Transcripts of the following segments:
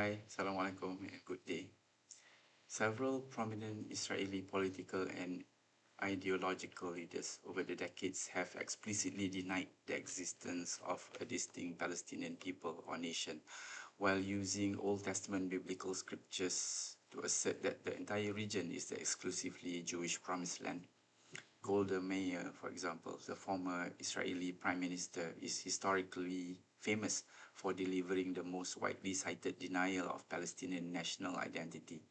Hi, Assalamualaikum, and good day. Several prominent Israeli political and ideological leaders over the decades have explicitly denied the existence of a distinct Palestinian people or nation, while using Old Testament biblical scriptures to assert that the entire region is the exclusively Jewish promised land. Golda Meir, for example, the former Israeli prime minister, is historically famous for delivering the most widely cited denial of Palestinian national identity.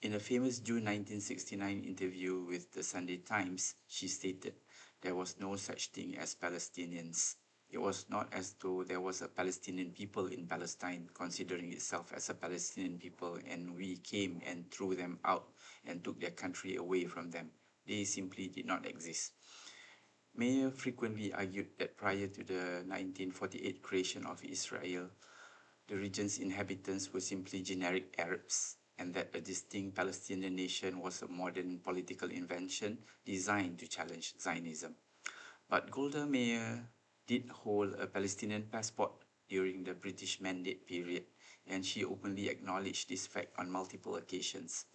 In a famous June 1969 interview with the Sunday Times, she stated, "There was no such thing as Palestinians. It was not as though there was a Palestinian people in Palestine considering itself as a Palestinian people and we came and threw them out and took their country away from them. They simply did not exist." Meir frequently argued that prior to the 1948 creation of Israel, the region's inhabitants were simply generic Arabs, and that a distinct Palestinian nation was a modern political invention designed to challenge Zionism. But Golda Meir did hold a Palestinian passport during the British Mandate period, and she openly acknowledged this fact on multiple occasions.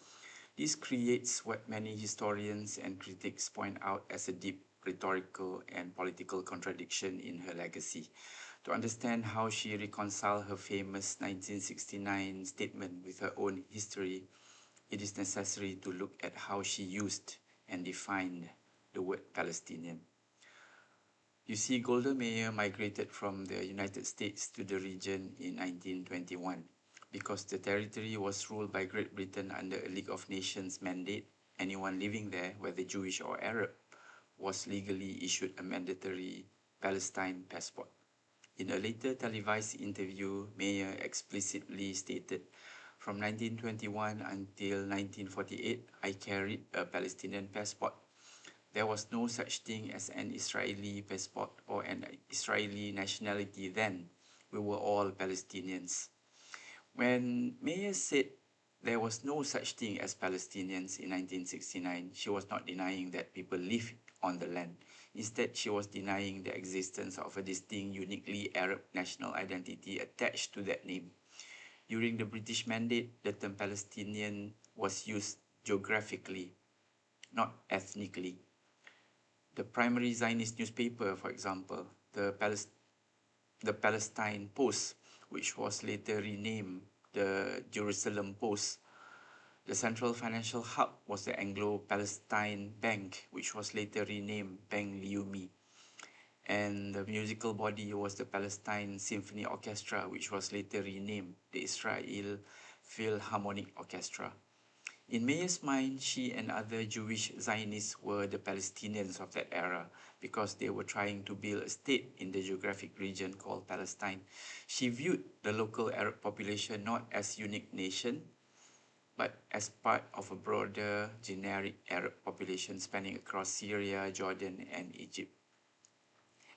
This creates what many historians and critics point out as a deep rhetorical and political contradiction in her legacy. To understand how she reconciled her famous 1969 statement with her own history, it is necessary to look at how she used and defined the word Palestinian. You see, Golda Meir migrated from the United States to the region in 1921 because the territory was ruled by Great Britain under a League of Nations mandate. Anyone living there, whether Jewish or Arab, was legally issued a mandatory Palestine passport. In a later televised interview, Meir explicitly stated, "From 1921 until 1948, I carried a Palestinian passport. There was no such thing as an Israeli passport or an Israeli nationality then. We were all Palestinians." When Meir said there was no such thing as Palestinians in 1969, she was not denying that people lived on the land. Instead, she was denying the existence of a distinct, uniquely Arab national identity attached to that name. During the British Mandate, the term Palestinian was used geographically, not ethnically. The primary Zionist newspaper, for example, the Palestine Post, which was later renamed the Jerusalem Post. The central financial hub was the Anglo-Palestine Bank, which was later renamed Bank Leumi. And the musical body was the Palestine Symphony Orchestra, which was later renamed the Israel Philharmonic Orchestra. In Meir's mind, she and other Jewish Zionists were the Palestinians of that era because they were trying to build a state in the geographic region called Palestine. She viewed the local Arab population not as a unique nation, but as part of a broader generic Arab population spanning across Syria, Jordan, and Egypt.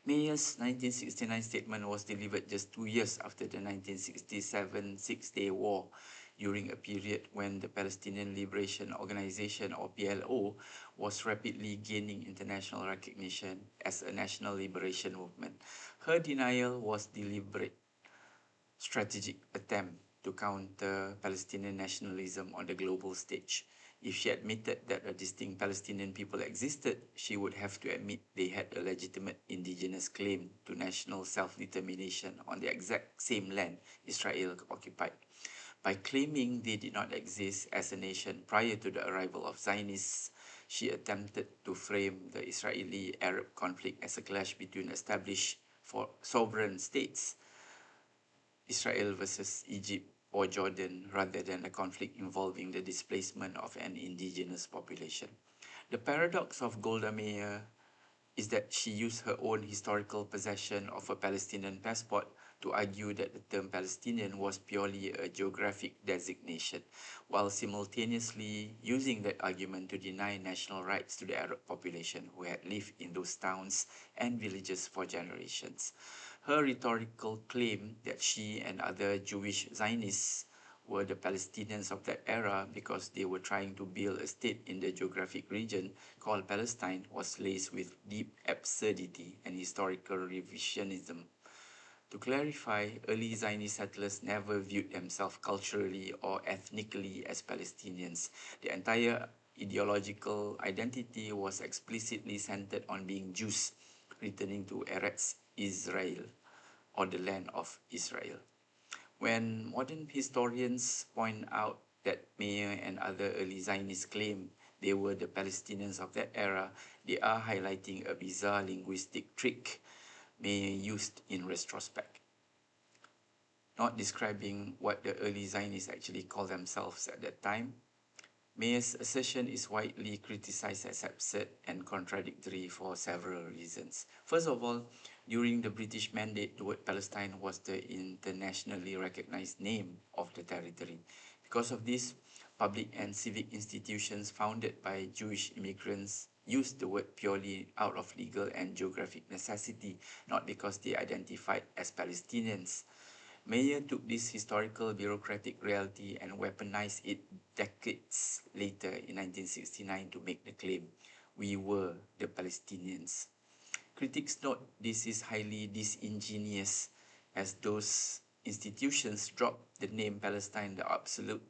Meir's 1969 statement was delivered just 2 years after the 1967 Six-Day War, during a period when the Palestinian Liberation Organization, or PLO, was rapidly gaining international recognition as a national liberation movement. Her denial was deliberate, strategic attempt to counter Palestinian nationalism on the global stage. If she admitted that a distinct Palestinian people existed, she would have to admit they had a legitimate indigenous claim to national self-determination on the exact same land Israel occupied. By claiming they did not exist as a nation prior to the arrival of Zionists, she attempted to frame the Israeli-Arab conflict as a clash between established sovereign states, Israel versus Egypt or Jordan, rather than a conflict involving the displacement of an indigenous population. The paradox of Golda Meir is that she used her own historical possession of a Palestinian passport to argue that the term Palestinian was purely a geographic designation, while simultaneously using that argument to deny national rights to the Arab population who had lived in those towns and villages for generations. Her rhetorical claim that she and other Jewish Zionists were the Palestinians of that era because they were trying to build a state in the geographic region called Palestine was laced with deep absurdity and historical revisionism. To clarify, early Zionist settlers never viewed themselves culturally or ethnically as Palestinians. The entire ideological identity was explicitly centered on being Jews, returning to Eretz Israel, or the land of Israel. When modern historians point out that Meir and other early Zionists claim they were the Palestinians of that era, they are highlighting a bizarre linguistic trick Meir used in retrospect, not describing what the early Zionists actually called themselves at that time. Meir's assertion is widely criticized as absurd and contradictory for several reasons. First of all, during the British Mandate, the word Palestine was the internationally recognized name of the territory. Because of this, public and civic institutions founded by Jewish immigrants used the word purely out of legal and geographic necessity, not because they identified as Palestinians. Meir took this historical bureaucratic reality and weaponized it decades later in 1969 to make the claim, "We were the Palestinians." Critics note this is highly disingenuous, as those institutions dropped the name Palestine the absolute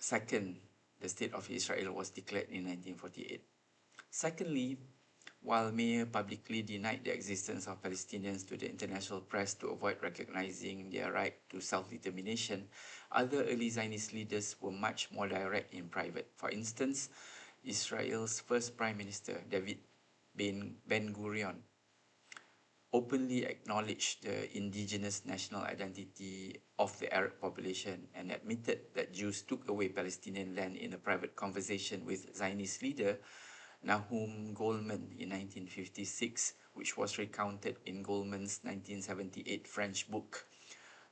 second the State of Israel was declared in 1948. Secondly, while Meir publicly denied the existence of Palestinians to the international press to avoid recognizing their right to self-determination, other early Zionist leaders were much more direct in private. For instance, Israel's first Prime Minister, David Ben-Gurion, openly acknowledged the indigenous national identity of the Arab population and admitted that Jews took away Palestinian land in a private conversation with Zionist leader Nahum Goldman in 1956, which was recounted in Goldman's 1978 French book,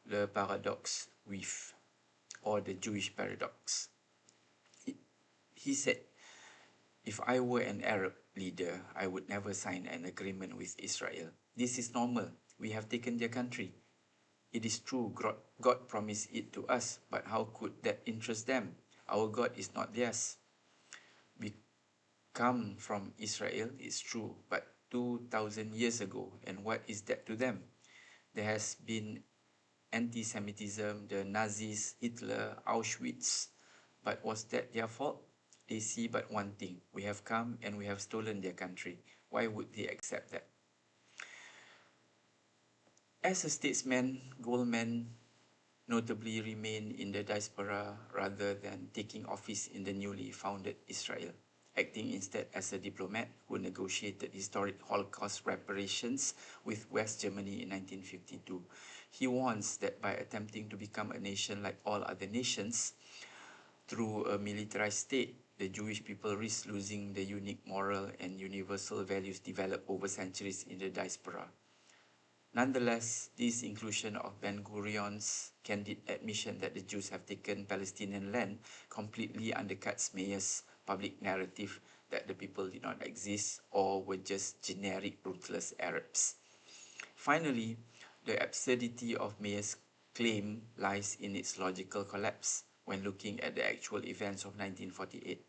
Le Paradoxe Juif, or The Jewish Paradox. He said, "If I were an Arab leader, I would never sign an agreement with Israel. This is normal. We have taken their country. It is true, God promised it to us, but how could that interest them? Our God is not theirs. We come from Israel, it's true, but 2,000 years ago, and what is that to them? There has been anti-Semitism, the Nazis, Hitler, Auschwitz, but was that their fault? They see but one thing: we have come and we have stolen their country. Why would they accept that?" As a statesman, Goldman notably remained in the diaspora rather than taking office in the newly founded Israel, acting instead as a diplomat who negotiated historic Holocaust reparations with West Germany in 1952. He warns that by attempting to become a nation like all other nations through a militarized state, the Jewish people risk losing the unique moral and universal values developed over centuries in the diaspora. Nonetheless, this inclusion of Ben-Gurion's candid admission that the Jews have taken Palestinian land completely undercuts Meir's public narrative that the people did not exist or were just generic ruthless Arabs. Finally, the absurdity of Meir's claim lies in its logical collapse when looking at the actual events of 1948.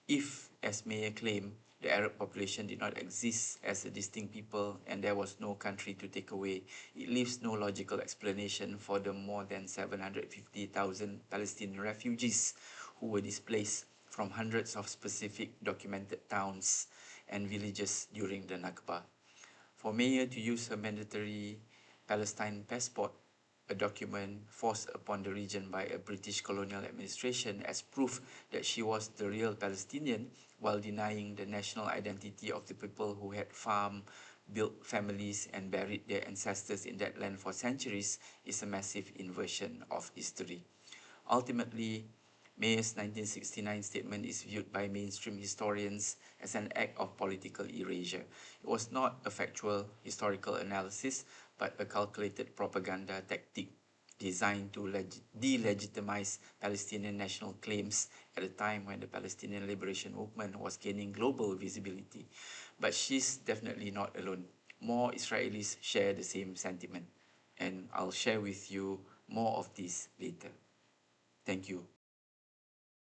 If, as Meir claimed, the Arab population did not exist as a distinct people and there was no country to take away, it leaves no logical explanation for the more than 750,000 Palestinian refugees who were displaced from hundreds of specific documented towns and villages during the Nakba. For Meir to use her mandatory Palestine passport, a document forced upon the region by a British colonial administration, as proof that she was the real Palestinian, while denying the national identity of the people who had farmed, built families, and buried their ancestors in that land for centuries, is a massive inversion of history. Ultimately, Meir's 1969 statement is viewed by mainstream historians as an act of political erasure. It was not a factual historical analysis, but a calculated propaganda tactic designed to delegitimize Palestinian national claims at a time when the Palestinian liberation movement was gaining global visibility. But she's definitely not alone. More Israelis share the same sentiment, and I'll share with you more of this later. Thank you.